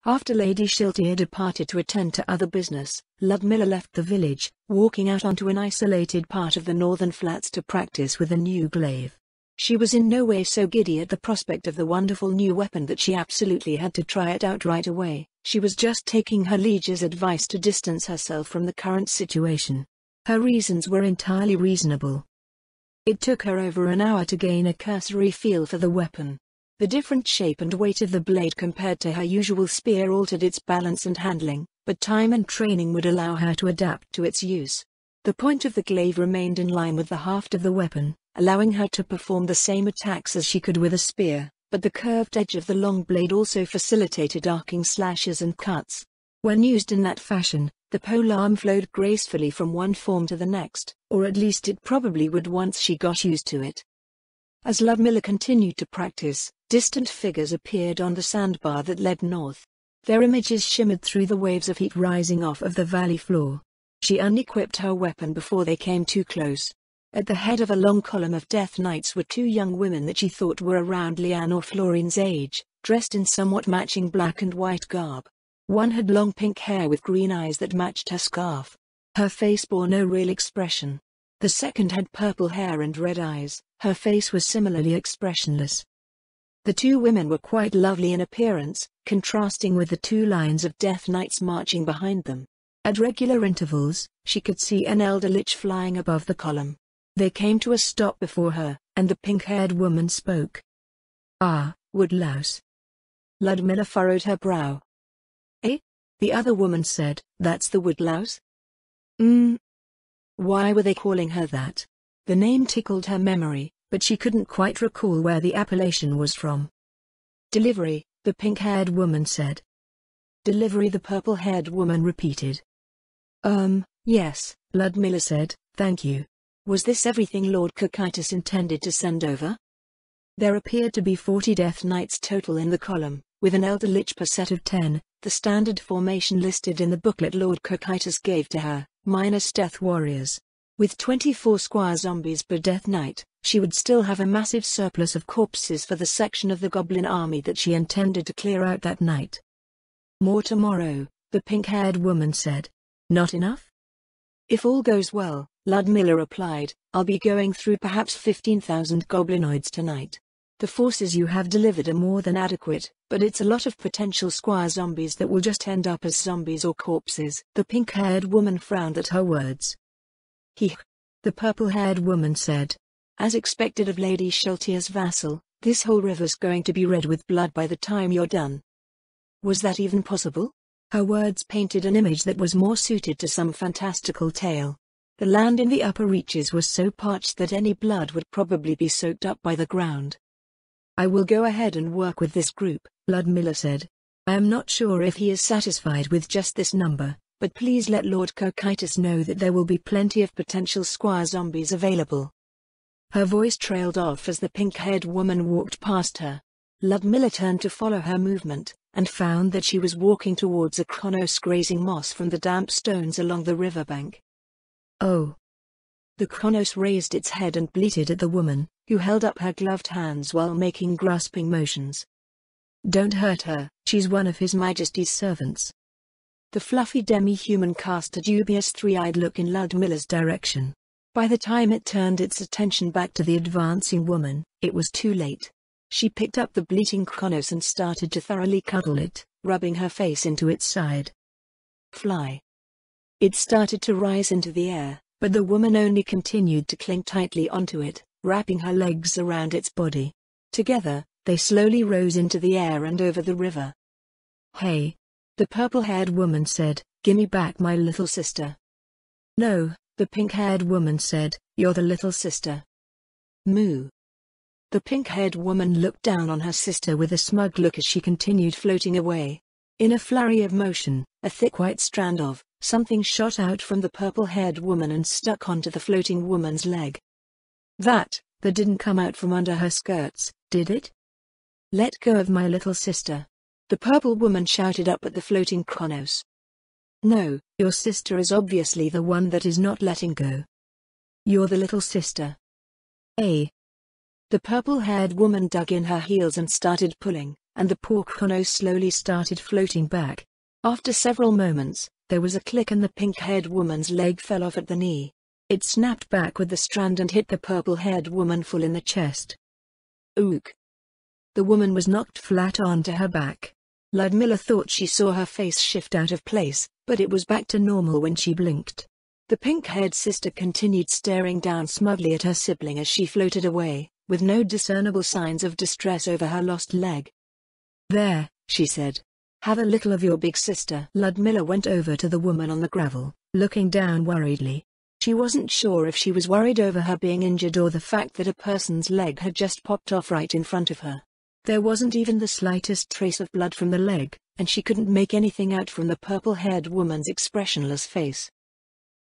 After Lady Shiltier departed to attend to other business, Ludmilla left the village, walking out onto an isolated part of the northern flats to practice with a new glaive. She was in no way so giddy at the prospect of the wonderful new weapon that she absolutely had to try it out right away. She was just taking her liege's advice to distance herself from the current situation. Her reasons were entirely reasonable. It took her over an hour to gain a cursory feel for the weapon. The different shape and weight of the blade compared to her usual spear altered its balance and handling, but time and training would allow her to adapt to its use. The point of the glaive remained in line with the haft of the weapon, allowing her to perform the same attacks as she could with a spear, but the curved edge of the long blade also facilitated arcing slashes and cuts. When used in that fashion, the polearm flowed gracefully from one form to the next, or at least it probably would once she got used to it. As Ludmilla continued to practice, distant figures appeared on the sandbar that led north. Their images shimmered through the waves of heat rising off of the valley floor. She unequipped her weapon before they came too close. At the head of a long column of Death Knights were two young women that she thought were around Leanne or Florine's age, dressed in somewhat matching black and white garb. One had long pink hair with green eyes that matched her scarf. Her face bore no real expression. The second had purple hair and red eyes. Her face was similarly expressionless. The two women were quite lovely in appearance, contrasting with the two lines of Death Knights marching behind them. At regular intervals, she could see an elder lich flying above the column. They came to a stop before her, and the pink-haired woman spoke. "Ah, woodlouse." Ludmilla furrowed her brow. "Eh?" the other woman said. "That's the woodlouse?" Why were they calling her that? The name tickled her memory, but she couldn't quite recall where the appellation was from. "Delivery," the pink-haired woman said. "Delivery," the purple-haired woman repeated. Yes," Ludmilla said, "thank you. Was this everything Lord Cocytus intended to send over?" There appeared to be 40 Death Knights total in the column, with an Elder Lich per set of 10, the standard formation listed in the booklet Lord Cocytus gave to her, minus Death Warriors. With 24 squire zombies per Death Knight, she would still have a massive surplus of corpses for the section of the goblin army that she intended to clear out that night. "More tomorrow," the pink-haired woman said. "Not enough?" "If all goes well," Ludmilla replied, "I'll be going through perhaps 15,000 goblinoids tonight. The forces you have delivered are more than adequate, but it's a lot of potential squire zombies that will just end up as zombies or corpses." The pink-haired woman frowned at her words. The purple-haired woman said. "As expected of Lady Shiltier's vassal, this whole river's going to be red with blood by the time you're done." Was that even possible? Her words painted an image that was more suited to some fantastical tale. The land in the upper reaches was so parched that any blood would probably be soaked up by the ground. "I will go ahead and work with this group," Ludmilla said. "I am not sure if he is satisfied with just this number, but please let Lord Cocytus know that there will be plenty of potential squire zombies available." Her voice trailed off as the pink-haired woman walked past her. Ludmilla turned to follow her movement, and found that she was walking towards a Kronos grazing moss from the damp stones along the riverbank. "Oh." The Kronos raised its head and bleated at the woman, who held up her gloved hands while making grasping motions. "Don't hurt her, she's one of His Majesty's servants." The fluffy demi-human cast a dubious three-eyed look in Ludmilla's direction. By the time it turned its attention back to the advancing woman, it was too late. She picked up the bleating Kronos and started to thoroughly cuddle it, rubbing her face into its side. "Fly." It started to rise into the air, but the woman only continued to cling tightly onto it, wrapping her legs around its body. Together, they slowly rose into the air and over the river. "Hey," the purple-haired woman said, "gimme back my little sister." "No," the pink-haired woman said, "you're the little sister." "Moo." The pink-haired woman looked down on her sister with a smug look as she continued floating away. In a flurry of motion, a thick white strand of something shot out from the purple-haired woman and stuck onto the floating woman's leg. That didn't come out from under her skirts, did it? "Let go of my little sister," the purple woman shouted up at the floating Kronos. "No, your sister is obviously the one that is not letting go. You're the little sister." "Eh?" The purple-haired woman dug in her heels and started pulling, and the pork slowly started floating back. After several moments, there was a click and the pink-haired woman's leg fell off at the knee. It snapped back with the strand and hit the purple-haired woman full in the chest. Ook! The woman was knocked flat onto her back. Ludmilla thought she saw her face shift out of place, but it was back to normal when she blinked. The pink-haired sister continued staring down smugly at her sibling as she floated away, with no discernible signs of distress over her lost leg. "There," she said. "Have a little of your big sister." Ludmilla went over to the woman on the gravel, looking down worriedly. She wasn't sure if she was worried over her being injured or the fact that a person's leg had just popped off right in front of her. There wasn't even the slightest trace of blood from the leg, and she couldn't make anything out from the purple-haired woman's expressionless face.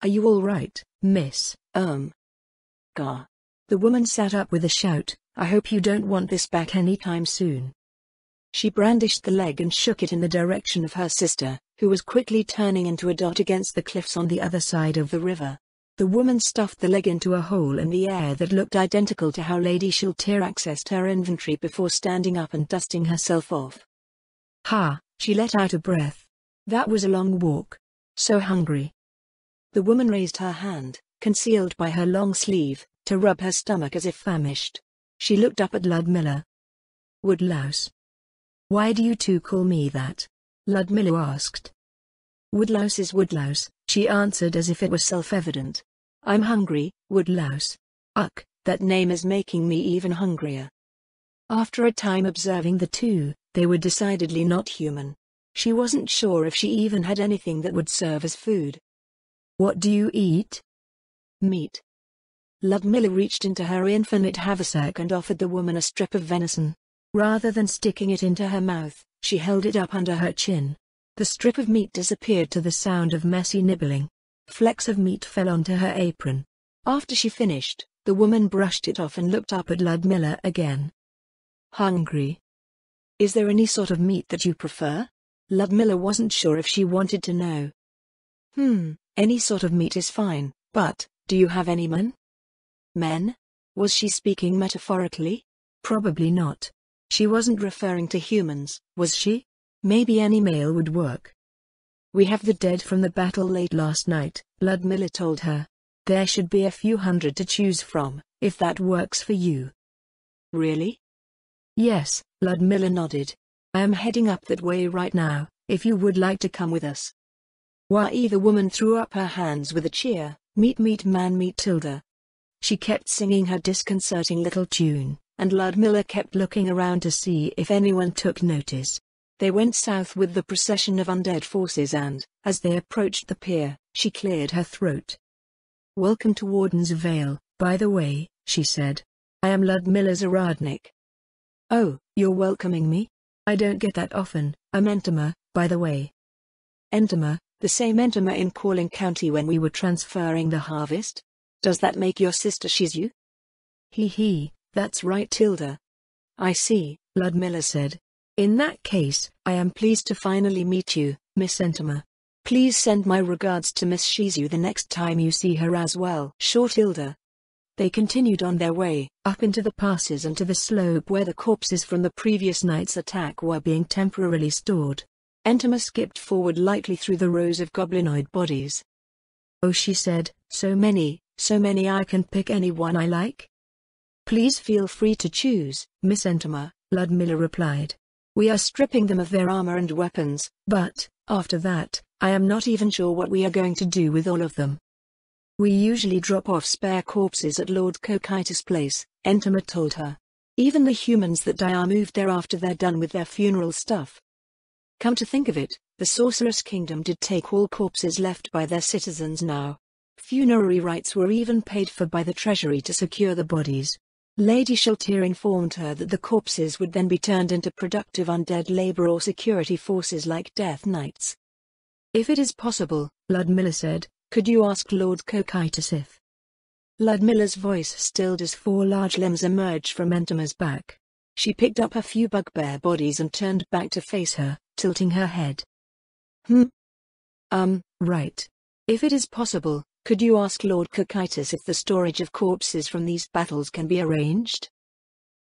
"Are you all right, miss?" Gah. The woman sat up with a shout. "I hope you don't want this back anytime soon." She brandished the leg and shook it in the direction of her sister, who was quickly turning into a dot against the cliffs on the other side of the river. The woman stuffed the leg into a hole in the air that looked identical to how Lady Shaltir accessed her inventory before standing up and dusting herself off. "Ha!" She let out a breath. "That was a long walk. So hungry." The woman raised her hand, concealed by her long sleeve, to rub her stomach as if famished. She looked up at Ludmilla. "Woodlouse." "Why do you two call me that?" Ludmilla asked. "Woodlouse is Woodlouse," she answered as if it was self-evident. "I'm hungry, Woodlouse. Ugh, that name is making me even hungrier." After a time observing the two, they were decidedly not human. She wasn't sure if she even had anything that would serve as food. "What do you eat?" "Meat." Ludmilla reached into her infinite haversack and offered the woman a strip of venison. Rather than sticking it into her mouth, she held it up under her chin. The strip of meat disappeared to the sound of messy nibbling. Flecks of meat fell onto her apron. After she finished, the woman brushed it off and looked up at Ludmilla again. "Hungry? Is there any sort of meat that you prefer?" Ludmilla wasn't sure if she wanted to know. Any sort of meat is fine, but, do you have any men?" "Men?" Was she speaking metaphorically? Probably not. She wasn't referring to humans, was she? Maybe any male would work. "We have the dead from the battle late last night," Ludmilla told her. "There should be a few hundred to choose from, if that works for you." "Really?" "Yes," Ludmilla nodded. "I am heading up that way right now, if you would like to come with us." "Why?" The woman threw up her hands with a cheer. "Meet man meet Tilda." She kept singing her disconcerting little tune, and Ludmilla kept looking around to see if anyone took notice. They went south with the procession of undead forces and, as they approached the pier, she cleared her throat. "Welcome to Warden's Vale, by the way," she said. "I am Ludmilla Zaradnik." "Oh, you're welcoming me? I don't get that often. I'm Entema, by the way." "Entema, the same Entema in Calling County when we were transferring the harvest? Does that make your sister Shizu?" He, that's right Tilda." "I see," Ludmilla said. "In that case, I am pleased to finally meet you, Miss Entema. Please send my regards to Miss Shizu the next time you see her as well." "Sure Tilda." They continued on their way, up into the passes and to the slope where the corpses from the previous night's attack were being temporarily stored. Entema skipped forward lightly through the rows of goblinoid bodies. "Oh," she said, so many, I can pick any one I like?" "Please feel free to choose, Miss Entema," Ludmilla replied. "We are stripping them of their armor and weapons, but, after that, I am not even sure what we are going to do with all of them." "We usually drop off spare corpses at Lord Cocytus' place," Entema told her. "Even the humans that die are moved there after they're done with their funeral stuff. Come to think of it, the Sorceress Kingdom did take all corpses left by their citizens now. Funerary rites were even paid for by the treasury to secure the bodies." Lady Shaltir informed her that the corpses would then be turned into productive undead labor or security forces like Death Knights. "If it is possible," Ludmilla said, "could you ask Lord Cocytus if—" Ludmilla's voice stilled as four large limbs emerged from Entema's back. She picked up a few bugbear bodies and turned back to face her, tilting her head. Right. If it is possible, could you ask Lord Cocytus if the storage of corpses from these battles can be arranged?"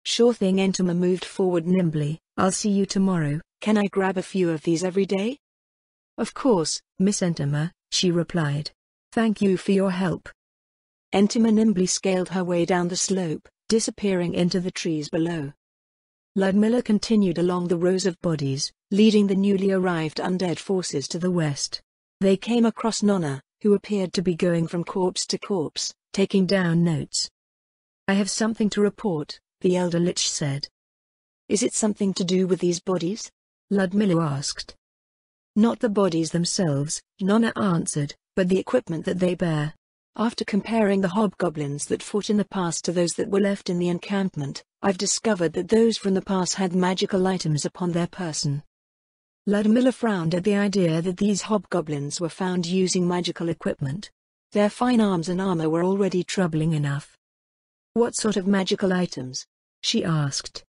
Sure thing. Entima moved forward nimbly. I'll see you tomorrow. Can I grab a few of these every day? Of course, Miss Entima, she replied. Thank you for your help. Entima nimbly scaled her way down the slope, disappearing into the trees below. Ludmilla continued along the rows of bodies, leading the newly arrived undead forces to the west. They came across Nonna, who appeared to be going from corpse to corpse, taking down notes. I have something to report, the Elder Lich said. Is it something to do with these bodies? Ludmilla asked. Not the bodies themselves, Nonna answered, but the equipment that they bear. After comparing the hobgoblins that fought in the past to those that were left in the encampment, I've discovered that those from the past had magical items upon their person. Ludmilla frowned at the idea that these hobgoblins were found using magical equipment. Their fine arms and armor were already troubling enough. What sort of magical items? She asked.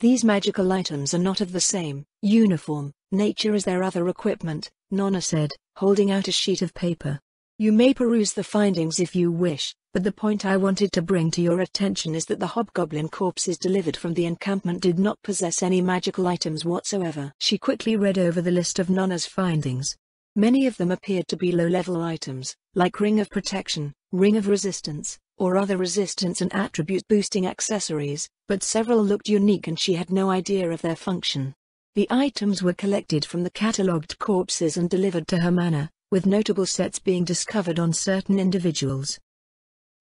These magical items are not of the same uniform nature as their other equipment, Nonna said, holding out a sheet of paper. You may peruse the findings if you wish, but the point I wanted to bring to your attention is that the hobgoblin corpses delivered from the encampment did not possess any magical items whatsoever. She quickly read over the list of Nonna's findings. Many of them appeared to be low-level items, like Ring of Protection, Ring of Resistance, or other resistance and attribute-boosting accessories, but several looked unique and she had no idea of their function. The items were collected from the catalogued corpses and delivered to her manor, with notable sets being discovered on certain individuals.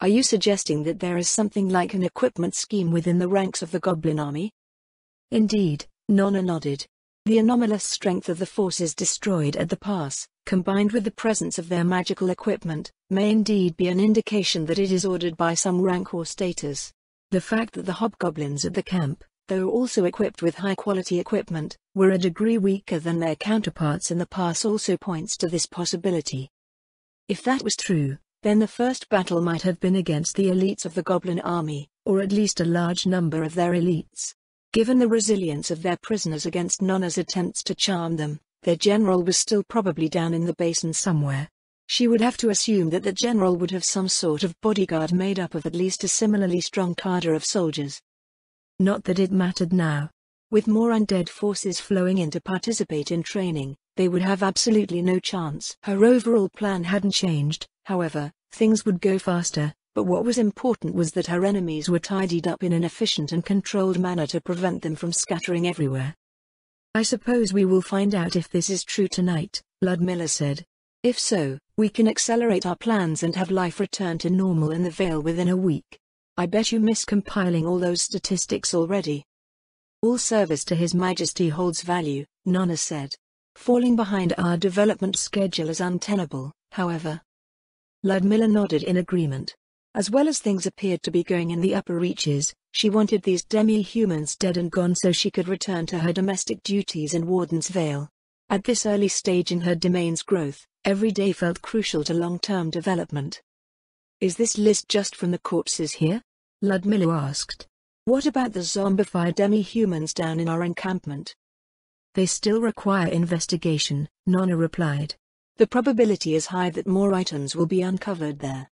Are you suggesting that there is something like an equipment scheme within the ranks of the goblin army? Indeed, Nonna nodded. The anomalous strength of the forces destroyed at the pass, combined with the presence of their magical equipment, may indeed be an indication that it is ordered by some rank or status. The fact that the hobgoblins at the camp, though also equipped with high-quality equipment, were a degree weaker than their counterparts in the pass also points to this possibility. If that was true, then the first battle might have been against the elites of the goblin army, or at least a large number of their elites. Given the resilience of their prisoners against Nonna's attempts to charm them, their general was still probably down in the basin somewhere. She would have to assume that the general would have some sort of bodyguard made up of at least a similarly strong cadre of soldiers. Not that it mattered now. With more undead forces flowing in to participate in training, they would have absolutely no chance. Her overall plan hadn't changed, however, things would go faster, but what was important was that her enemies were tidied up in an efficient and controlled manner to prevent them from scattering everywhere. I suppose we will find out if this is true tonight, Ludmilla said. If so, we can accelerate our plans and have life return to normal in the Vale within a week. I bet you miss compiling all those statistics already. All service to His Majesty holds value, Nonna said. Falling behind our development schedule is untenable, however. Ludmilla nodded in agreement. As well as things appeared to be going in the upper reaches, she wanted these demi-humans dead and gone so she could return to her domestic duties in Warden's Vale. At this early stage in her domain's growth, every day felt crucial to long-term development. Is this list just from the corpses here? Ludmilla asked. What about the zombified demi-humans down in our encampment? They still require investigation, Nonna replied. The probability is high that more items will be uncovered there.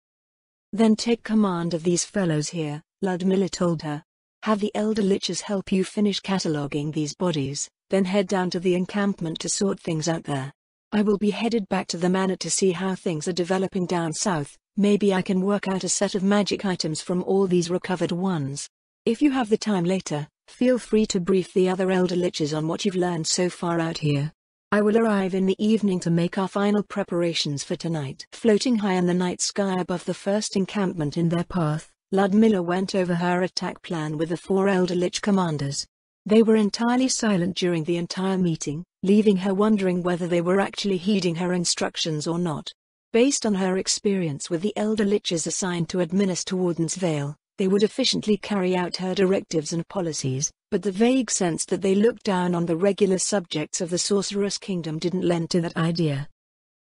Then take command of these fellows here, Ludmilla told her. Have the Elder Liches help you finish cataloguing these bodies, then head down to the encampment to sort things out there. I will be headed back to the manor to see how things are developing down south. Maybe I can work out a set of magic items from all these recovered ones. If you have the time later, feel free to brief the other Elder Liches on what you've learned so far out here. I will arrive in the evening to make our final preparations for tonight. Floating high in the night sky above the first encampment in their path, Ludmilla went over her attack plan with the 4 Elder Lich commanders. They were entirely silent during the entire meeting, leaving her wondering whether they were actually heeding her instructions or not. Based on her experience with the Elder Liches assigned to administer Warden's Vale, they would efficiently carry out her directives and policies, but the vague sense that they looked down on the regular subjects of the Sorceress Kingdom didn't lend to that idea.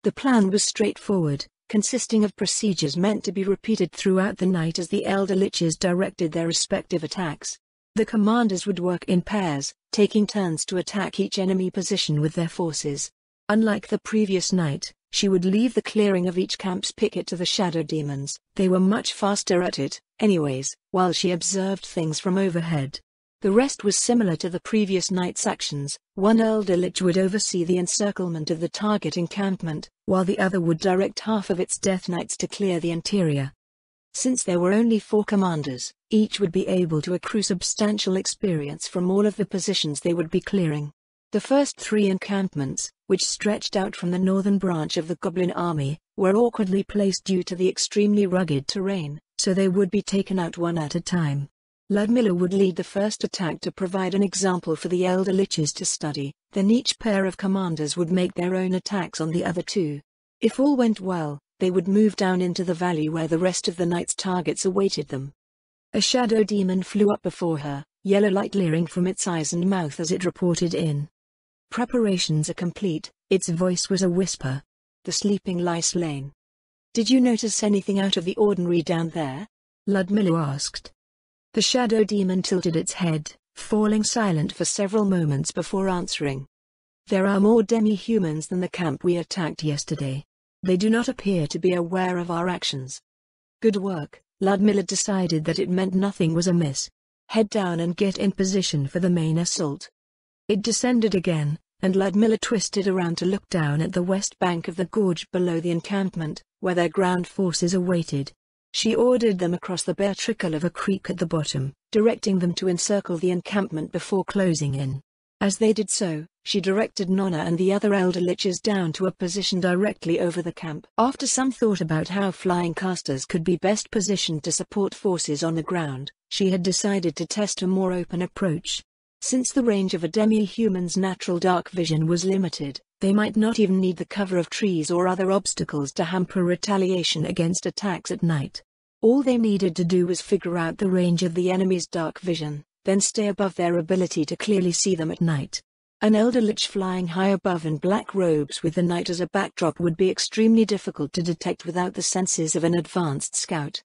The plan was straightforward, consisting of procedures meant to be repeated throughout the night as the Elder Liches directed their respective attacks. The commanders would work in pairs, taking turns to attack each enemy position with their forces. Unlike the previous night, she would leave the clearing of each camp's picket to the shadow demons. They were much faster at it, anyways, while she observed things from overhead. The rest was similar to the previous night's actions. One Elder Lich would oversee the encirclement of the target encampment, while the other would direct half of its Death Knights to clear the interior. Since there were only 4 commanders, each would be able to accrue substantial experience from all of the positions they would be clearing. The first 3 encampments, which stretched out from the northern branch of the Goblin army, were awkwardly placed due to the extremely rugged terrain, so they would be taken out one at a time. Ludmilla would lead the first attack to provide an example for the Elder Liches to study, then each pair of commanders would make their own attacks on the other 2. If all went well, they would move down into the valley where the rest of the knight's targets awaited them. A shadow demon flew up before her, yellow light leering from its eyes and mouth as it reported in. "Preparations are complete," its voice was a whisper. "The sleeping lie slain." "Did you notice anything out of the ordinary down there?" Ludmilla asked. The shadow demon tilted its head, falling silent for several moments before answering. "There are more demi-humans than the camp we attacked yesterday. They do not appear to be aware of our actions." "Good work." Ludmilla decided that it meant nothing was amiss. "Head down and get in position for the main assault." It descended again, and Ludmilla twisted around to look down at the west bank of the gorge below the encampment, where their ground forces awaited. She ordered them across the bare trickle of a creek at the bottom, directing them to encircle the encampment before closing in. As they did so, she directed Nonna and the other Elder Liches down to a position directly over the camp. After some thought about how flying casters could be best positioned to support forces on the ground, she had decided to test a more open approach. Since the range of a demi-human's natural dark vision was limited, they might not even need the cover of trees or other obstacles to hamper retaliation against attacks at night. All they needed to do was figure out the range of the enemy's dark vision, then stay above their ability to clearly see them at night. An Elder Lich flying high above in black robes with the night as a backdrop would be extremely difficult to detect without the senses of an advanced scout.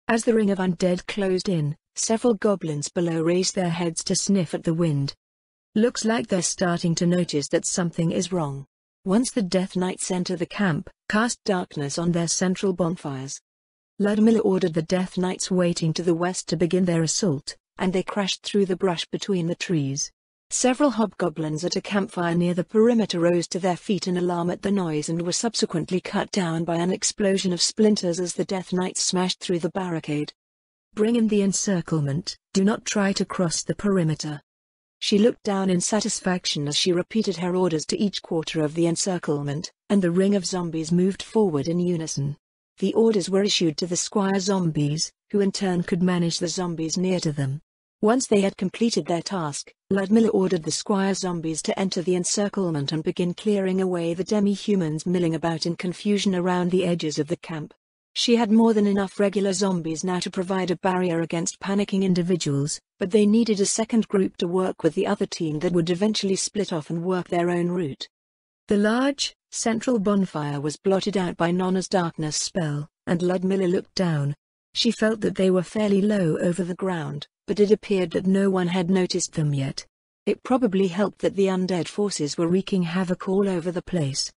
As the ring of undead closed in, several goblins below raised their heads to sniff at the wind. "Looks like they're starting to notice that something is wrong." Once the Death Knights enter the camp, cast darkness on their central bonfires. Ludmilla ordered the Death Knights waiting to the west to begin their assault, and they crashed through the brush between the trees. Several hobgoblins at a campfire near the perimeter rose to their feet in alarm at the noise and were subsequently cut down by an explosion of splinters as the Death Knights smashed through the barricade. "Bring in the encirclement, do not try to cross the perimeter." She looked down in satisfaction as she repeated her orders to each quarter of the encirclement, and the ring of zombies moved forward in unison. The orders were issued to the squire zombies, who in turn could manage the zombies near to them. Once they had completed their task, Ludmilla ordered the squire zombies to enter the encirclement and begin clearing away the demi-humans milling about in confusion around the edges of the camp. She had more than enough regular zombies now to provide a barrier against panicking individuals, but they needed a second group to work with the other team that would eventually split off and work their own route. The large, central bonfire was blotted out by Nonna's darkness spell, and Ludmilla looked down. She felt that they were fairly low over the ground, but it appeared that no one had noticed them yet. It probably helped that the undead forces were wreaking havoc all over the place.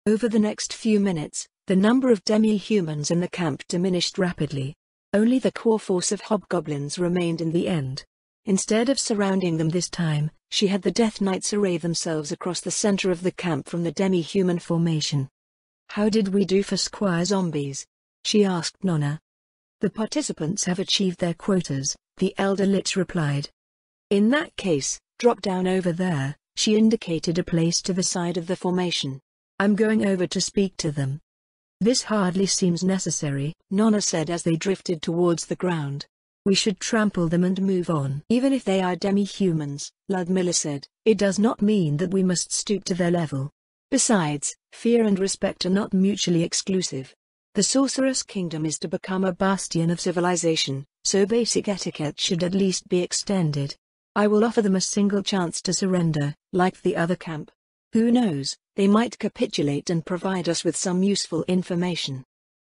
Over the next few minutes, the number of demi-humans in the camp diminished rapidly. Only the core force of hobgoblins remained in the end. Instead of surrounding them this time, she had the Death Knights array themselves across the center of the camp from the demi-human formation. "How did we do for squire zombies?" she asked Nonna. "The participants have achieved their quotas," the Elder Lich replied. "In that case, drop down over there," she indicated a place to the side of the formation. "I'm going over to speak to them." "This hardly seems necessary," Nonna said as they drifted towards the ground. "We should trample them and move on." "Even if they are demi-humans," Ludmilla said, "it does not mean that we must stoop to their level. Besides, fear and respect are not mutually exclusive. The Sorceress Kingdom is to become a bastion of civilization, so basic etiquette should at least be extended. I will offer them a single chance to surrender, like the other camp. Who knows, they might capitulate and provide us with some useful information."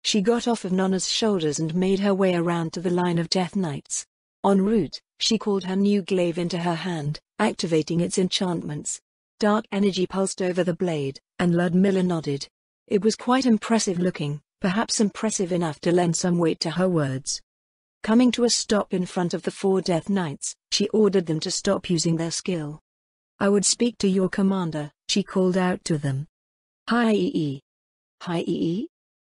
She got off of Nonna's shoulders and made her way around to the line of Death Knights. En route, she called her new glaive into her hand, activating its enchantments. Dark energy pulsed over the blade, and Ludmilla nodded. It was quite impressive looking, perhaps impressive enough to lend some weight to her words. Coming to a stop in front of the 4 Death Knights, she ordered them to stop using their skill. "I would speak to your commander," she called out to them. "Hi-ee. Hi-ee?"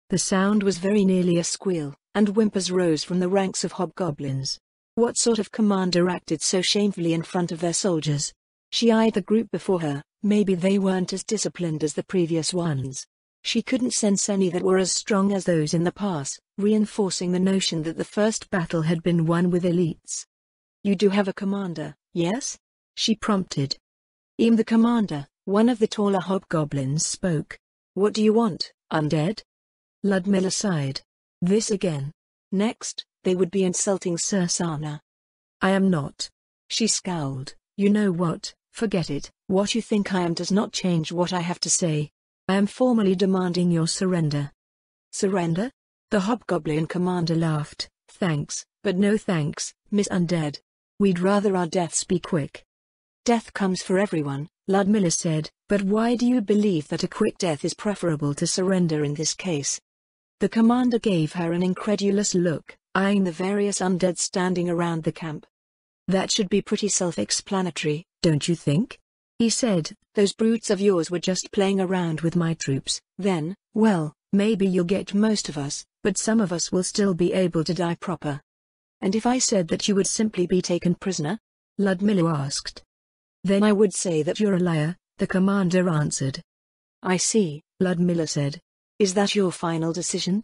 The sound was very nearly a squeal, and whimpers rose from the ranks of hobgoblins. What sort of commander acted so shamefully in front of their soldiers? She eyed the group before her. Maybe they weren't as disciplined as the previous ones. She couldn't sense any that were as strong as those in the pass, reinforcing the notion that the first battle had been won with elites. "You do have a commander, yes?" she prompted. "I'm the commander," one of the taller hobgoblins spoke. "What do you want, undead?" Ludmilla sighed. This again. Next, they would be insulting Sursana. "I am not." She scowled. "You know what, forget it. What you think I am does not change what I have to say. I am formally demanding your surrender." "Surrender?" The hobgoblin commander laughed. "Thanks, but no thanks, Miss Undead. We'd rather our deaths be quick." "Death comes for everyone," Ludmilla said, "but why do you believe that a quick death is preferable to surrender in this case?" The commander gave her an incredulous look, eyeing the various undead standing around the camp. "That should be pretty self-explanatory, don't you think?" he said. "Those brutes of yours were just playing around with my troops. Then, well, maybe you'll get most of us, but some of us will still be able to die proper." "And if I said that you would simply be taken prisoner?" Ludmilla asked. "Then I would say that you're a liar," the commander answered. "I see," Ludmilla said. "Is that your final decision?"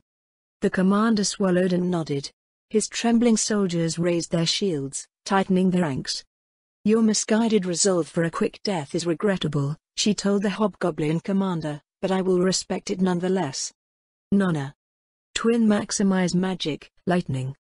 The commander swallowed and nodded. His trembling soldiers raised their shields, tightening their ranks. "Your misguided resolve for a quick death is regrettable," she told the hobgoblin commander, "but I will respect it nonetheless." Nonna. Twin maximize magic, lightning.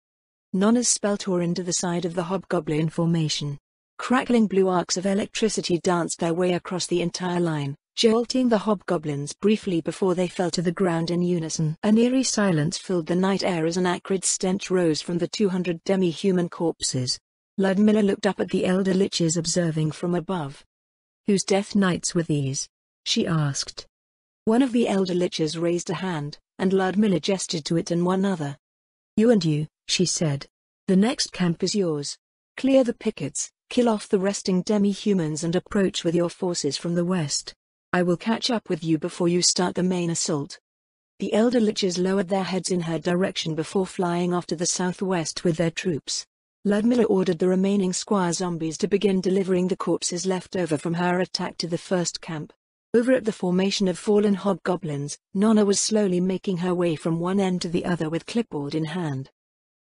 Nonna's spell tore into the side of the hobgoblin formation. Crackling blue arcs of electricity danced their way across the entire line, jolting the hobgoblins briefly before they fell to the ground in unison. An eerie silence filled the night air as an acrid stench rose from the 200 demi-human corpses. Ludmilla looked up at the elder liches observing from above. "Whose death knights were these?" she asked. One of the elder liches raised a hand, and Ludmilla gestured to it and one other. "You and you," she said. "The next camp is yours. Clear the pickets, kill off the resting demi-humans and approach with your forces from the west. I will catch up with you before you start the main assault." The elder liches lowered their heads in her direction before flying off to the southwest with their troops. Ludmilla ordered the remaining squire zombies to begin delivering the corpses left over from her attack to the first camp. Over at the formation of fallen hobgoblins, Nonna was slowly making her way from one end to the other with clipboard in hand.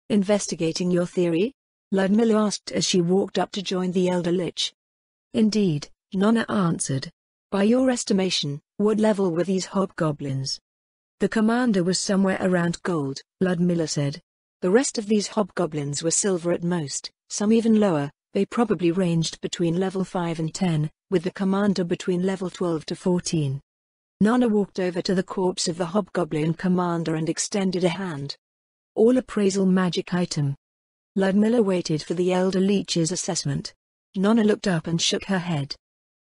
"Investigating your theory?" Ludmilla asked as she walked up to join the elder lich. "Indeed," Nonna answered. "By your estimation, what level were these hobgoblins?" "The commander was somewhere around gold," Ludmilla said. "The rest of these hobgoblins were silver at most, some even lower. They probably ranged between level 5 and 10, with the commander between level 12 to 14. Nonna walked over to the corpse of the hobgoblin commander and extended a hand. "All appraisal magic item." Ludmilla waited for the elder lich's assessment. Nonna looked up and shook her head.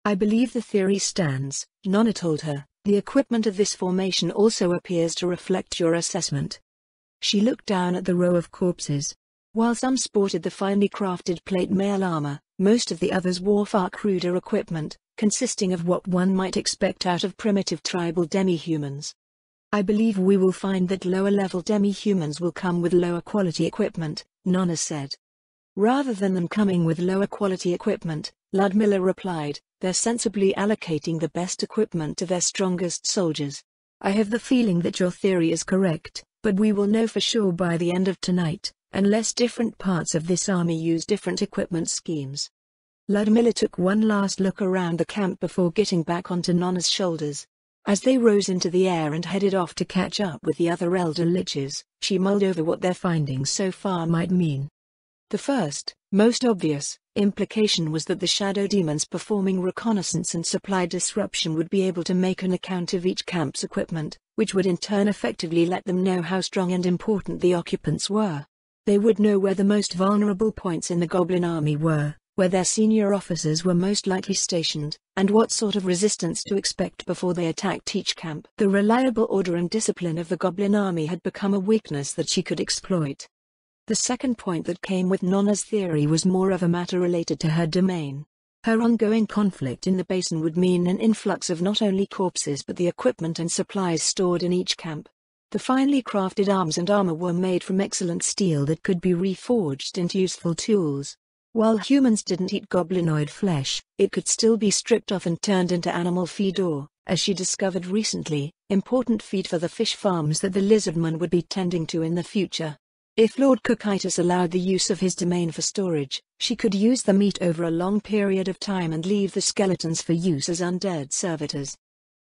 "I believe the theory stands," Nonna told her. "The equipment of this formation also appears to reflect your assessment." She looked down at the row of corpses. While some sported the finely crafted plate mail armor, most of the others wore far cruder equipment, consisting of what one might expect out of primitive tribal demi-humans. "I believe we will find that lower-level demi-humans will come with lower-quality equipment," Nonna said. "Rather than them coming with lower-quality equipment," Ludmilla replied, "they're sensibly allocating the best equipment to their strongest soldiers. I have the feeling that your theory is correct, but we will know for sure by the end of tonight, unless different parts of this army use different equipment schemes." Ludmilla took one last look around the camp before getting back onto Nonna's shoulders. As they rose into the air and headed off to catch up with the other elder liches, she mulled over what their findings so far might mean. The first, most obvious, implication was that the shadow demons performing reconnaissance and supply disruption would be able to make an account of each camp's equipment, which would in turn effectively let them know how strong and important the occupants were. They would know where the most vulnerable points in the goblin army were, where their senior officers were most likely stationed, and what sort of resistance to expect before they attacked each camp. The reliable order and discipline of the goblin army had become a weakness that she could exploit. The second point that came with Nonna's theory was more of a matter related to her domain. Her ongoing conflict in the basin would mean an influx of not only corpses but the equipment and supplies stored in each camp. The finely crafted arms and armor were made from excellent steel that could be reforged into useful tools. While humans didn't eat goblinoid flesh, it could still be stripped off and turned into animal feed or, as she discovered recently, important feed for the fish farms that the lizardmen would be tending to in the future. If Lord Cocytus allowed the use of his domain for storage, she could use the meat over a long period of time and leave the skeletons for use as undead servitors.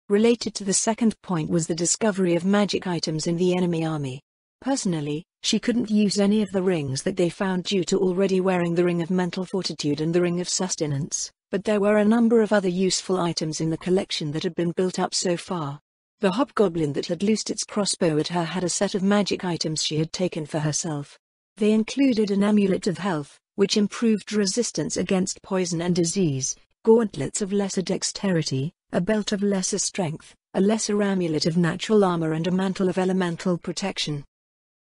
Related to the second point was the discovery of magic items in the enemy army. Personally, she couldn't use any of the rings that they found due to already wearing the Ring of Mental Fortitude and the Ring of Sustenance, but there were a number of other useful items in the collection that had been built up so far. The hobgoblin that had loosed its crossbow at her had a set of magic items she had taken for herself. They included an amulet of health, which improved resistance against poison and disease, gauntlets of lesser dexterity, a belt of lesser strength, a lesser amulet of natural armor and a mantle of elemental protection.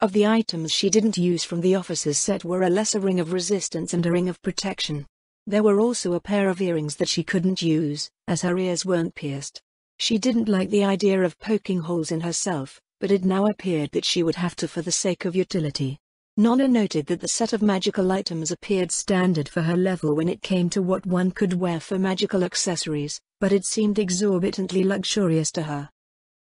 Of the items she didn't use from the officer's set were a lesser ring of resistance and a ring of protection. There were also a pair of earrings that she couldn't use, as her ears weren't pierced. She didn't like the idea of poking holes in herself, but it now appeared that she would have to for the sake of utility. Nonna noted that the set of magical items appeared standard for her level when it came to what one could wear for magical accessories, but it seemed exorbitantly luxurious to her.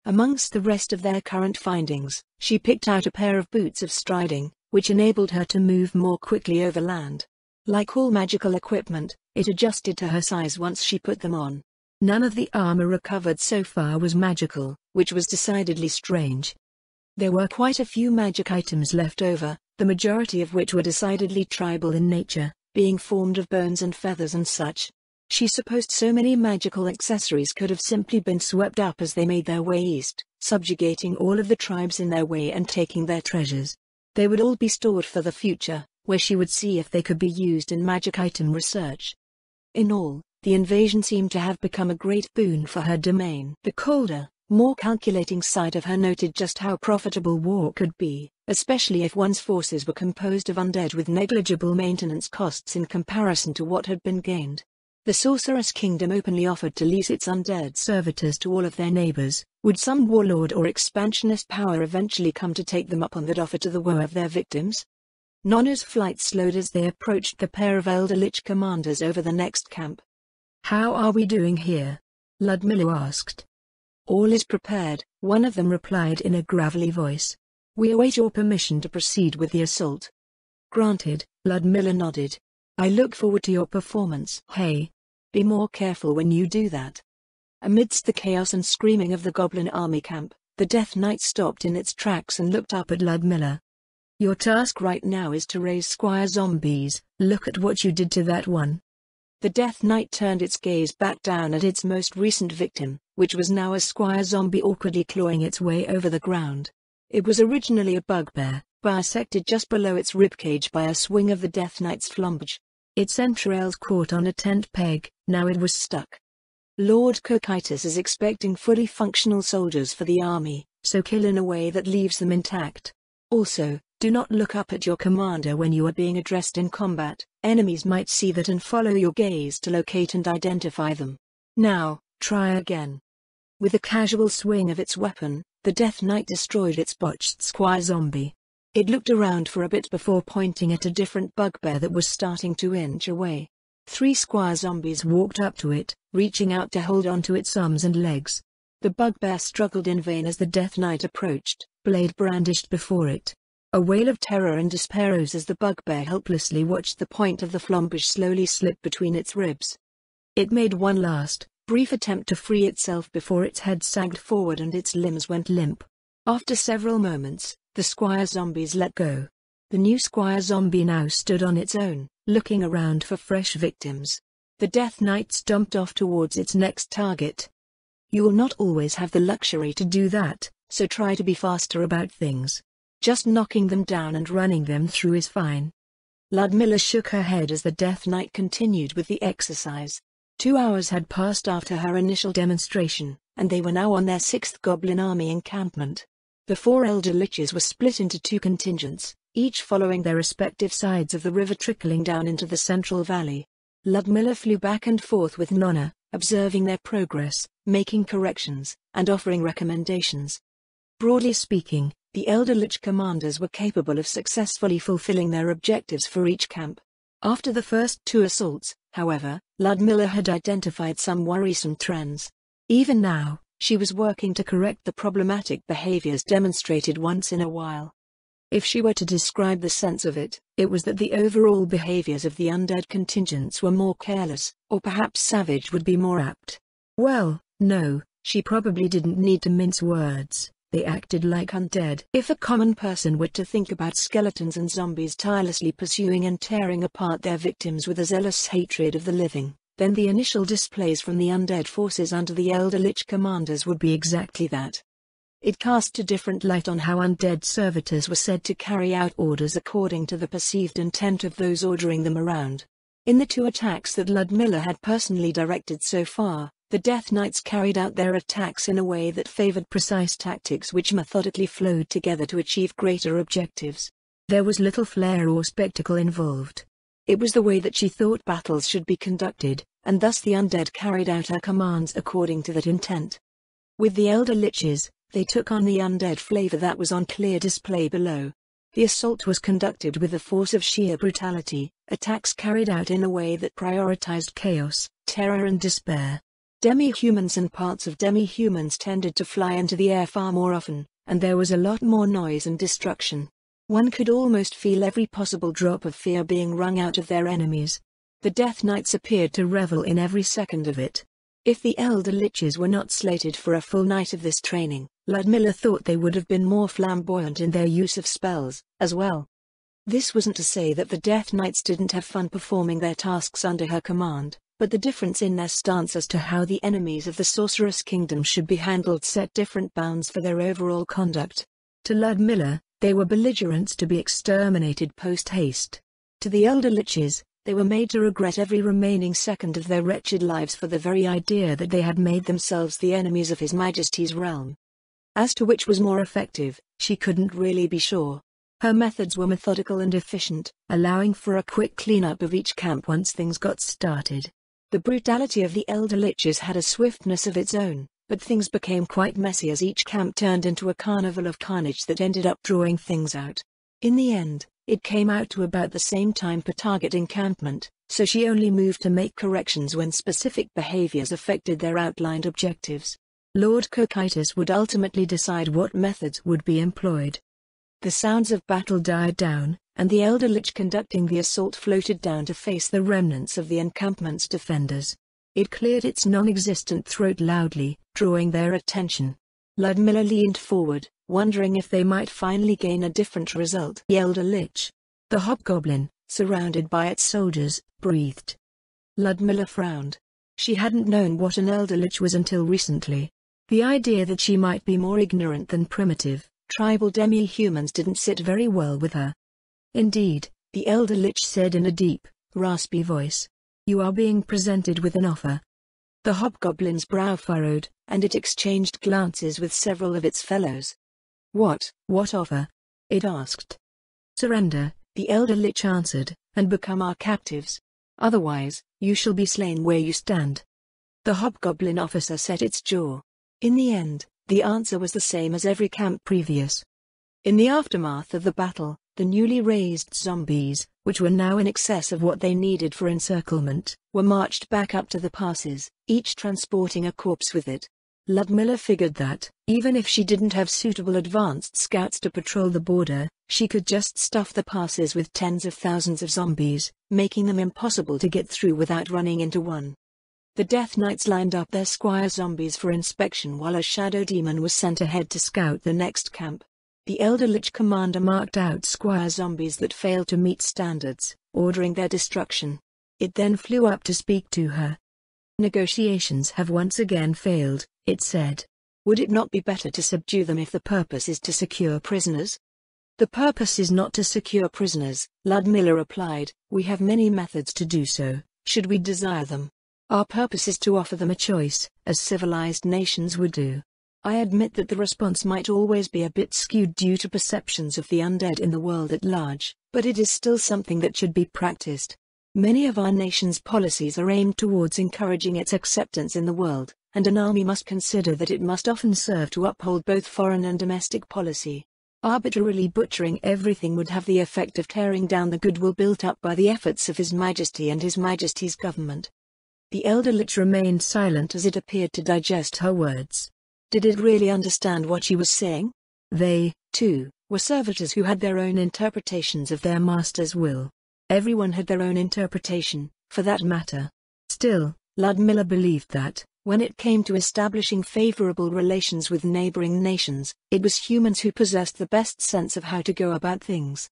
Amongst the rest of their current findings, she picked out a pair of boots of striding, which enabled her to move more quickly over land. Like all magical equipment, it adjusted to her size once she put them on. None of the armor recovered so far was magical, which was decidedly strange. There were quite a few magic items left over, the majority of which were decidedly tribal in nature, being formed of bones and feathers and such. She supposed so many magical accessories could have simply been swept up as they made their way east, subjugating all of the tribes in their way and taking their treasures. They would all be stored for the future, where she would see if they could be used in magic item research. In all, the invasion seemed to have become a great boon for her domain. The colder, more calculating side of her noted just how profitable war could be, especially if one's forces were composed of undead with negligible maintenance costs in comparison to what had been gained. The Sorceress Kingdom openly offered to lease its undead servitors to all of their neighbors. Would some warlord or expansionist power eventually come to take them up on that offer to the woe of their victims? Nonna's flight slowed as they approached the pair of Elder Lich commanders over the next camp. "How are we doing here?" Ludmilla asked. "All is prepared," one of them replied in a gravelly voice. "We await your permission to proceed with the assault." "Granted," Ludmilla nodded. "I look forward to your performance." "Hey. Be more careful when you do that." Amidst the chaos and screaming of the goblin army camp, the Death Knight stopped in its tracks and looked up at Ludmilla. "Your task right now is to raise squire zombies. Look at what you did to that one." The Death Knight turned its gaze back down at its most recent victim, which was now a squire zombie awkwardly clawing its way over the ground. It was originally a bugbear, bisected just below its ribcage by a swing of the Death Knight's flamberge. Its entrails caught on a tent peg, now it was stuck. Lord Cocytus is expecting fully functional soldiers for the army, so kill in a way that leaves them intact. Also, do not look up at your commander when you are being addressed in combat. Enemies might see that and follow your gaze to locate and identify them. Now, try again. With a casual swing of its weapon, the Death Knight destroyed its botched squire zombie. It looked around for a bit before pointing at a different bugbear that was starting to inch away. 3 squire zombies walked up to it, reaching out to hold onto its arms and legs. The bugbear struggled in vain as the Death Knight approached, blade brandished before it. A wail of terror and despair rose as the bugbear helplessly watched the point of the flamberge slowly slip between its ribs. It made one last, brief attempt to free itself before its head sagged forward and its limbs went limp. After several moments, the squire zombies let go. The new squire zombie now stood on its own, looking around for fresh victims. The Death Knight stomped off towards its next target. You will not always have the luxury to do that, so try to be faster about things. Just knocking them down and running them through is fine. Ludmilla shook her head as the Death Knight continued with the exercise. 2 hours had passed after her initial demonstration, and they were now on their 6th Goblin Army encampment. The 4 Elder Liches were split into 2 contingents, each following their respective sides of the river trickling down into the central valley. Ludmilla flew back and forth with Nonna, observing their progress, making corrections, and offering recommendations. Broadly speaking, the Elder Lich commanders were capable of successfully fulfilling their objectives for each camp. After the first 2 assaults, however, Ludmilla had identified some worrisome trends. Even now, she was working to correct the problematic behaviors demonstrated once in a while. If she were to describe the sense of it, it was that the overall behaviors of the undead contingents were more careless, or perhaps savage would be more apt. Well, no, she probably didn't need to mince words. They acted like undead. If a common person were to think about skeletons and zombies tirelessly pursuing and tearing apart their victims with a zealous hatred of the living, then the initial displays from the undead forces under the Elder Lich commanders would be exactly that. It cast a different light on how undead servitors were said to carry out orders according to the perceived intent of those ordering them around. In the 2 attacks that Ludmilla had personally directed so far, the Death Knights carried out their attacks in a way that favored precise tactics which methodically flowed together to achieve greater objectives. There was little flair or spectacle involved. It was the way that she thought battles should be conducted, and thus the undead carried out her commands according to that intent. With the Elder Liches, they took on the undead flavor that was on clear display below. The assault was conducted with a force of sheer brutality, attacks carried out in a way that prioritized chaos, terror and despair. Demi-humans and parts of demi-humans tended to fly into the air far more often, and there was a lot more noise and destruction. One could almost feel every possible drop of fear being wrung out of their enemies. The Death Knights appeared to revel in every second of it. If the Elder Liches were not slated for a full night of this training, Ludmilla thought they would have been more flamboyant in their use of spells, as well. This wasn't to say that the Death Knights didn't have fun performing their tasks under her command, but the difference in their stance as to how the enemies of the Sorceress Kingdom should be handled set different bounds for their overall conduct. To Ludmilla, they were belligerents to be exterminated post-haste. To the Elder Liches, they were made to regret every remaining second of their wretched lives for the very idea that they had made themselves the enemies of His Majesty's realm. As to which was more effective, she couldn't really be sure. Her methods were methodical and efficient, allowing for a quick cleanup of each camp once things got started. The brutality of the Elder Liches had a swiftness of its own, but things became quite messy as each camp turned into a carnival of carnage that ended up drawing things out. In the end, it came out to about the same time per target encampment, so she only moved to make corrections when specific behaviors affected their outlined objectives. Lord Cocytus would ultimately decide what methods would be employed. The sounds of battle died down, and the Elder Lich conducting the assault floated down to face the remnants of the encampment's defenders. It cleared its non-existent throat loudly, drawing their attention. Ludmilla leaned forward, wondering if they might finally gain a different result. The Elder Lich, the hobgoblin, surrounded by its soldiers, breathed. Ludmilla frowned. She hadn't known what an Elder Lich was until recently. The idea that she might be more ignorant than primitive, tribal demi-humans didn't sit very well with her. Indeed, the Elder Lich said in a deep, raspy voice, "You are being presented with an offer." The hobgoblin's brow furrowed, and it exchanged glances with several of its fellows. What offer?" it asked. "Surrender," the Elder Lich answered, "and become our captives. Otherwise, you shall be slain where you stand." The hobgoblin officer set its jaw. In the end, the answer was the same as every camp previous. In the aftermath of the battle, the newly raised zombies, which were now in excess of what they needed for encirclement, were marched back up to the passes, each transporting a corpse with it. Ludmilla figured that, even if she didn't have suitable advanced scouts to patrol the border, she could just stuff the passes with tens of thousands of zombies, making them impossible to get through without running into one. The Death Knights lined up their squire zombies for inspection while a shadow demon was sent ahead to scout the next camp. The Elder Lich commander marked out squire zombies that failed to meet standards, ordering their destruction. It then flew up to speak to her. "Negotiations have once again failed," it said. "Would it not be better to subdue them if the purpose is to secure prisoners?" "The purpose is not to secure prisoners," Ludmilla replied. "We have many methods to do so, should we desire them. Our purpose is to offer them a choice, as civilized nations would do." I admit that the response might always be a bit skewed due to perceptions of the undead in the world at large, but it is still something that should be practiced. Many of our nation's policies are aimed towards encouraging its acceptance in the world, and an army must consider that it must often serve to uphold both foreign and domestic policy. Arbitrarily butchering everything would have the effect of tearing down the goodwill built up by the efforts of His Majesty and His Majesty's government. The elder lich remained silent as it appeared to digest her words. Did it really understand what she was saying? They, too, were servitors who had their own interpretations of their master's will. Everyone had their own interpretation, for that matter. Still, Ludmilla believed that, when it came to establishing favorable relations with neighboring nations, it was humans who possessed the best sense of how to go about things.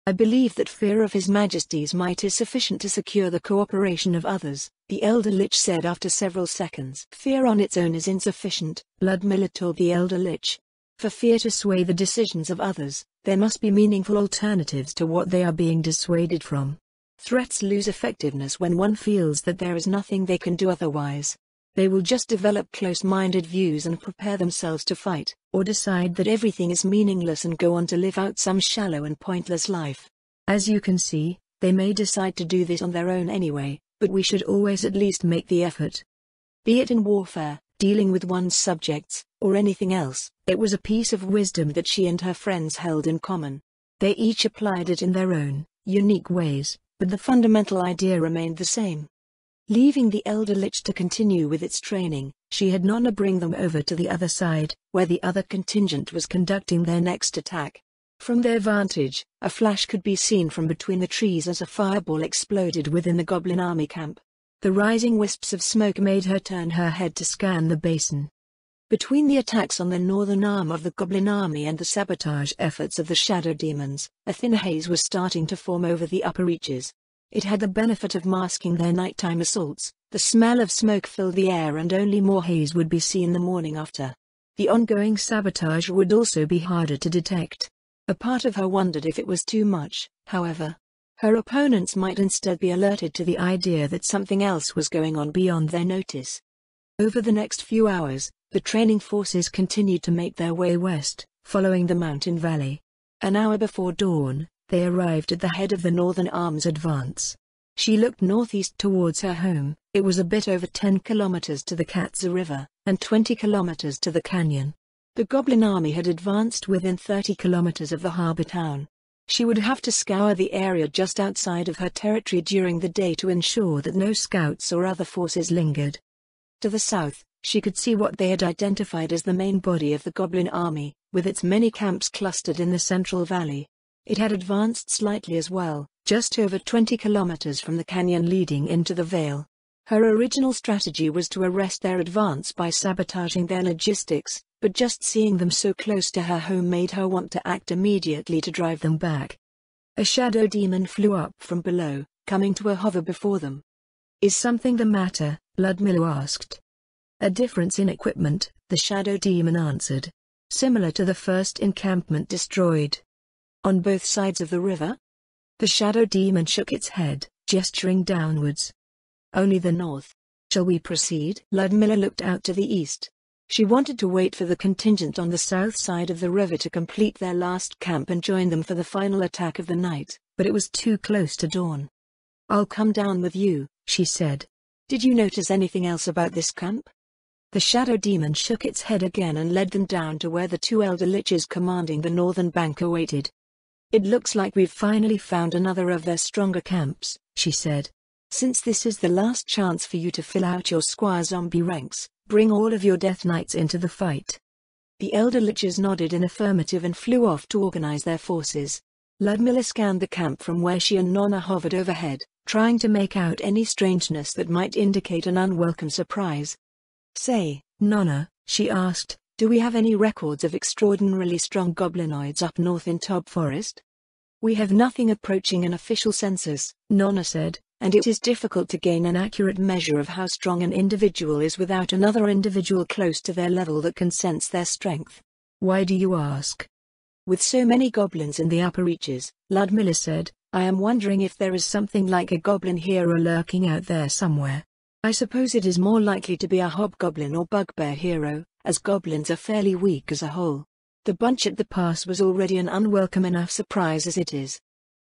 I believe that fear of His Majesty's might is sufficient to secure the cooperation of others, the elder lich said after several seconds. Fear on its own is insufficient, Ludmilla told the elder lich. For fear to sway the decisions of others, there must be meaningful alternatives to what they are being dissuaded from. Threats lose effectiveness when one feels that there is nothing they can do otherwise. They will just develop close-minded views and prepare themselves to fight, or decide that everything is meaningless and go on to live out some shallow and pointless life. As you can see, they may decide to do this on their own anyway, but we should always at least make the effort. Be it in warfare, dealing with one's subjects, or anything else, it was a piece of wisdom that she and her friends held in common. They each applied it in their own, unique ways, but the fundamental idea remained the same. Leaving the elder lich to continue with its training, she had Nonna bring them over to the other side, where the other contingent was conducting their next attack. From their vantage, a flash could be seen from between the trees as a fireball exploded within the goblin army camp. The rising wisps of smoke made her turn her head to scan the basin. Between the attacks on the northern arm of the goblin army and the sabotage efforts of the shadow demons, a thin haze was starting to form over the upper reaches. It had the benefit of masking their nighttime assaults. The smell of smoke filled the air and only more haze would be seen the morning after. The ongoing sabotage would also be harder to detect. A part of her wondered if it was too much, however. Her opponents might instead be alerted to the idea that something else was going on beyond their notice. Over the next few hours, the training forces continued to make their way west, following the mountain valley. An hour before dawn, they arrived at the head of the northern arm's advance. She looked northeast towards her home. It was a bit over 10 kilometers to the Katza River, and 20 kilometers to the canyon. The goblin army had advanced within 30 kilometers of the harbor town. She would have to scour the area just outside of her territory during the day to ensure that no scouts or other forces lingered. To the south, she could see what they had identified as the main body of the goblin army, with its many camps clustered in the central valley. It had advanced slightly as well, just over 20 kilometers from the canyon leading into the vale. Her original strategy was to arrest their advance by sabotaging their logistics, but just seeing them so close to her home made her want to act immediately to drive them back. A shadow demon flew up from below, coming to a hover before them. "Is something the matter?" Ludmilla asked. "A difference in equipment," the shadow demon answered. "Similar to the first encampment destroyed." "On both sides of the river?" The shadow demon shook its head, gesturing downwards. "Only the north. Shall we proceed?" Ludmilla looked out to the east. She wanted to wait for the contingent on the south side of the river to complete their last camp and join them for the final attack of the night, but it was too close to dawn. "I'll come down with you," she said. "Did you notice anything else about this camp?" The shadow demon shook its head again and led them down to where the two elder liches commanding the northern bank awaited. "It looks like we've finally found another of their stronger camps," she said. "Since this is the last chance for you to fill out your squire zombie ranks, bring all of your death knights into the fight." The elder liches nodded in affirmative and flew off to organize their forces. Ludmilla scanned the camp from where she and Nonna hovered overhead, trying to make out any strangeness that might indicate an unwelcome surprise. "Say, Nonna," she asked, "do we have any records of extraordinarily strong goblinoids up north in Tob Forest?" "We have nothing approaching an official census," Nonna said, "and it is difficult to gain an accurate measure of how strong an individual is without another individual close to their level that can sense their strength." "Why do you ask?" "With so many goblins in the upper reaches," Ludmilla said, "I am wondering if there is something like a goblin hero lurking out there somewhere. I suppose it is more likely to be a hobgoblin or bugbear hero, as goblins are fairly weak as a whole. The bunch at the pass was already an unwelcome enough surprise as it is.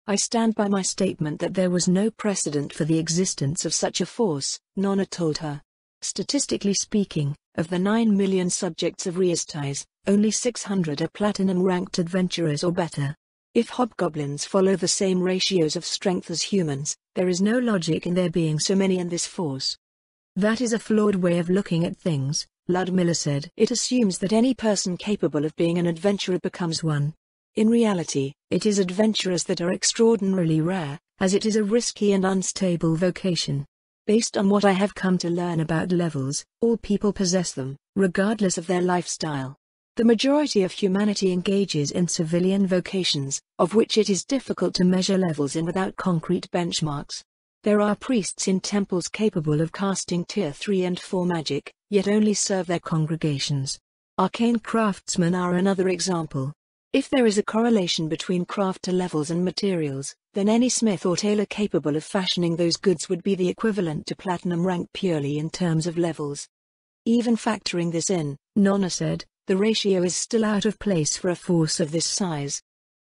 I stand by my statement that there was no precedent for the existence of such a force, Nonna told her. Statistically speaking, of the 9 million subjects of Reastais, only 600 are platinum-ranked adventurers or better. If hobgoblins follow the same ratios of strength as humans, there is no logic in there being so many in this force. That is a flawed way of looking at things, Ludmilla said. It assumes that any person capable of being an adventurer becomes one. In reality, it is adventurers that are extraordinarily rare, as it is a risky and unstable vocation. Based on what I have come to learn about levels, all people possess them, regardless of their lifestyle. The majority of humanity engages in civilian vocations, of which it is difficult to measure levels in without concrete benchmarks. There are priests in temples capable of casting Tier 3 and 4 magic, yet only serve their congregations. Arcane craftsmen are another example. If there is a correlation between crafter levels and materials, then any smith or tailor capable of fashioning those goods would be the equivalent to platinum rank purely in terms of levels. Even factoring this in, Nonna said, the ratio is still out of place for a force of this size.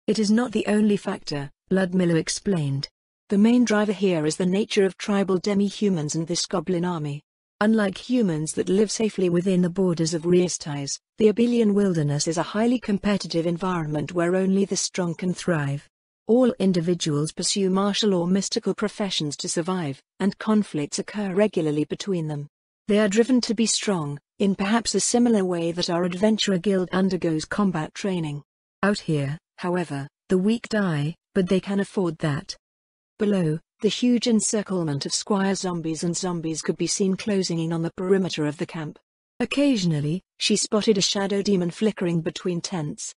It is not the only factor, Ludmilla explained. The main driver here is the nature of tribal demi-humans and this goblin army. Unlike humans that live safely within the borders of Reastais, the Abelian wilderness is a highly competitive environment where only the strong can thrive. All individuals pursue martial or mystical professions to survive, and conflicts occur regularly between them. They are driven to be strong, in perhaps a similar way that our adventurer guild undergoes combat training. Out here, however, the weak die, but they can afford that. Below, the huge encirclement of squire zombies and zombies could be seen closing in on the perimeter of the camp. Occasionally, she spotted a shadow demon flickering between tents.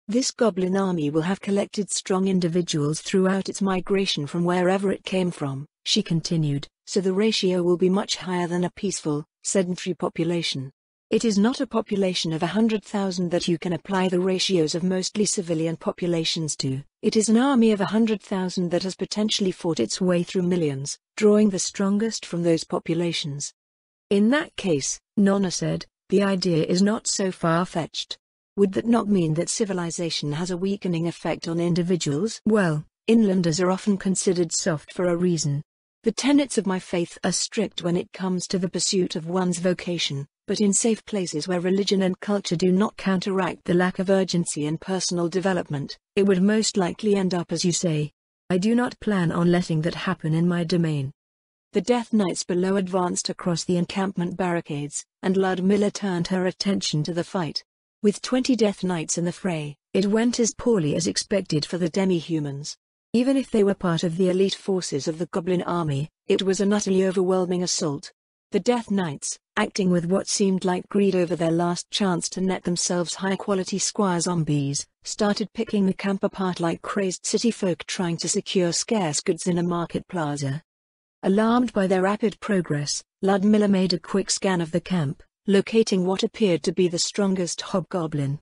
This goblin army will have collected strong individuals throughout its migration from wherever it came from, she continued, so the ratio will be much higher than a peaceful, sedentary population. It is not a population of 100,000 that you can apply the ratios of mostly civilian populations to. It is an army of 100,000 that has potentially fought its way through millions, drawing the strongest from those populations. In that case, Nonna said, the idea is not so far-fetched. Would that not mean that civilization has a weakening effect on individuals? Well, inlanders are often considered soft for a reason. The tenets of my faith are strict when it comes to the pursuit of one's vocation, but in safe places where religion and culture do not counteract the lack of urgency and personal development, it would most likely end up as you say. I do not plan on letting that happen in my domain. The Death Knights below advanced across the encampment barricades, and Ludmilla turned her attention to the fight. With 20 Death Knights in the fray, it went as poorly as expected for the demi-humans. Even if they were part of the elite forces of the Goblin army, it was an utterly overwhelming assault. The Death Knights, acting with what seemed like greed over their last chance to net themselves high-quality squire zombies, started picking the camp apart like crazed city folk trying to secure scarce goods in a market plaza. Alarmed by their rapid progress, Ludmilla made a quick scan of the camp, locating what appeared to be the strongest hobgoblin.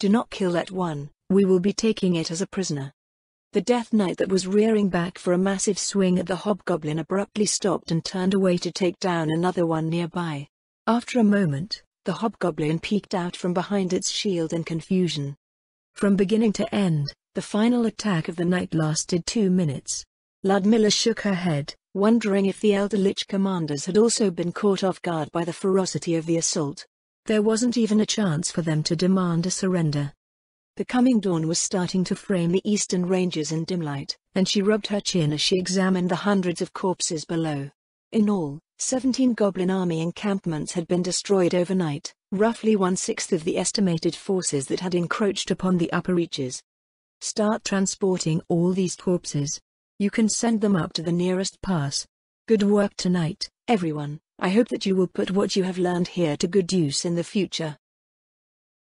Do not kill that one, we will be taking it as a prisoner. The Death Knight that was rearing back for a massive swing at the hobgoblin abruptly stopped and turned away to take down another one nearby. After a moment, the hobgoblin peeked out from behind its shield in confusion. From beginning to end, the final attack of the night lasted 2 minutes. Ludmilla shook her head, wondering if the Elder Lich commanders had also been caught off guard by the ferocity of the assault. There wasn't even a chance for them to demand a surrender. The coming dawn was starting to frame the eastern ranges in dim light, and she rubbed her chin as she examined the hundreds of corpses below. In all, 17 Goblin army encampments had been destroyed overnight, roughly 1/6 of the estimated forces that had encroached upon the upper reaches. Start transporting all these corpses. You can send them up to the nearest pass. Good work tonight, everyone. I hope that you will put what you have learned here to good use in the future.